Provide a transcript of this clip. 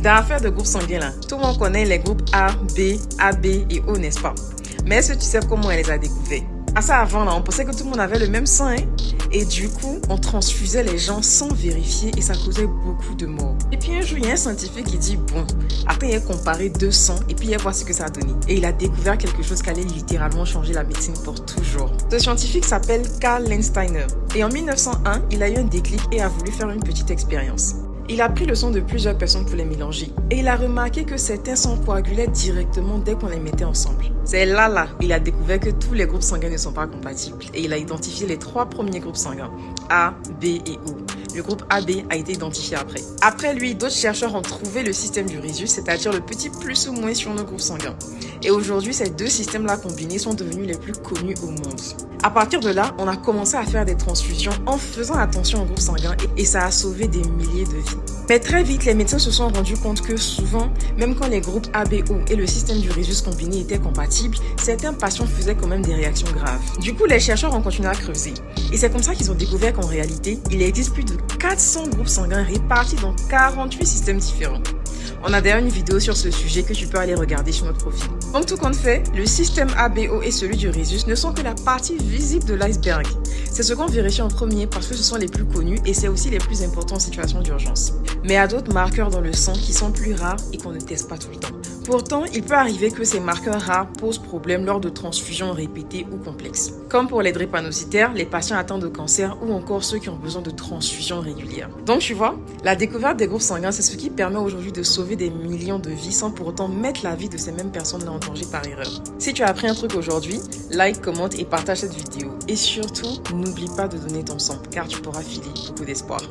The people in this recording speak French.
Dans l'affaire de groupe sanguin, là, tout le monde connaît les groupes A, B, AB et O, n'est-ce pas? Mais est-ce que tu sais comment elle les a découverts? À ça avant, là, on pensait que tout le monde avait le même sang, hein? Et du coup, on transfusait les gens sans vérifier et ça causait beaucoup de morts. Et puis un jour, il y a un scientifique qui dit, bon, après il a comparé deux sangs et puis il a vu ce que ça a donné. Et il a découvert quelque chose qui allait littéralement changer la médecine pour toujours. Ce scientifique s'appelle Karl Landsteiner. Et en 1901, il a eu un déclic et a voulu faire une petite expérience. Il a pris le sang de plusieurs personnes pour les mélanger et il a remarqué que certains sangs coagulaient directement dès qu'on les mettait ensemble. C'est là, il a découvert que tous les groupes sanguins ne sont pas compatibles et il a identifié les 3 premiers groupes sanguins, A, B et O. Le groupe AB a été identifié après. Après lui, d'autres chercheurs ont trouvé le système du Rhésus, c'est-à-dire le petit plus ou moins sur nos groupes sanguins. Et aujourd'hui, ces deux systèmes-là combinés sont devenus les plus connus au monde. À partir de là, on a commencé à faire des transfusions en faisant attention aux groupes sanguins et ça a sauvé des milliers de vies. Mais très vite, les médecins se sont rendus compte que souvent, même quand les groupes ABO et le système du Rhésus combiné étaient compatibles, certains patients faisaient quand même des réactions graves. Du coup, les chercheurs ont continué à creuser. Et c'est comme ça qu'ils ont découvert qu'en réalité, il existe plus de 400 groupes sanguins répartis dans 48 systèmes différents. On a d'ailleurs une vidéo sur ce sujet que tu peux aller regarder sur notre profil. En tout compte fait, le système ABO et celui du Rhésus ne sont que la partie visible de l'iceberg. C'est ce qu'on vérifie en premier parce que ce sont les plus connus et c'est aussi les plus importants en situation d'urgence. Mais il y a d'autres marqueurs dans le sang qui sont plus rares et qu'on ne teste pas tout le temps. Pourtant, il peut arriver que ces marqueurs rares posent problème lors de transfusions répétées ou complexes. Comme pour les drépanocytaires, les patients atteints de cancer ou encore ceux qui ont besoin de transfusions régulières. Donc tu vois, la découverte des groupes sanguins, c'est ce qui permet aujourd'hui de sauver des millions de vies sans pour autant mettre la vie de ces mêmes personnes en danger par erreur. Si tu as appris un truc aujourd'hui, like, commente et partage cette vidéo. Et surtout, n'oublie pas de donner ton sang car tu pourras filer beaucoup d'espoir.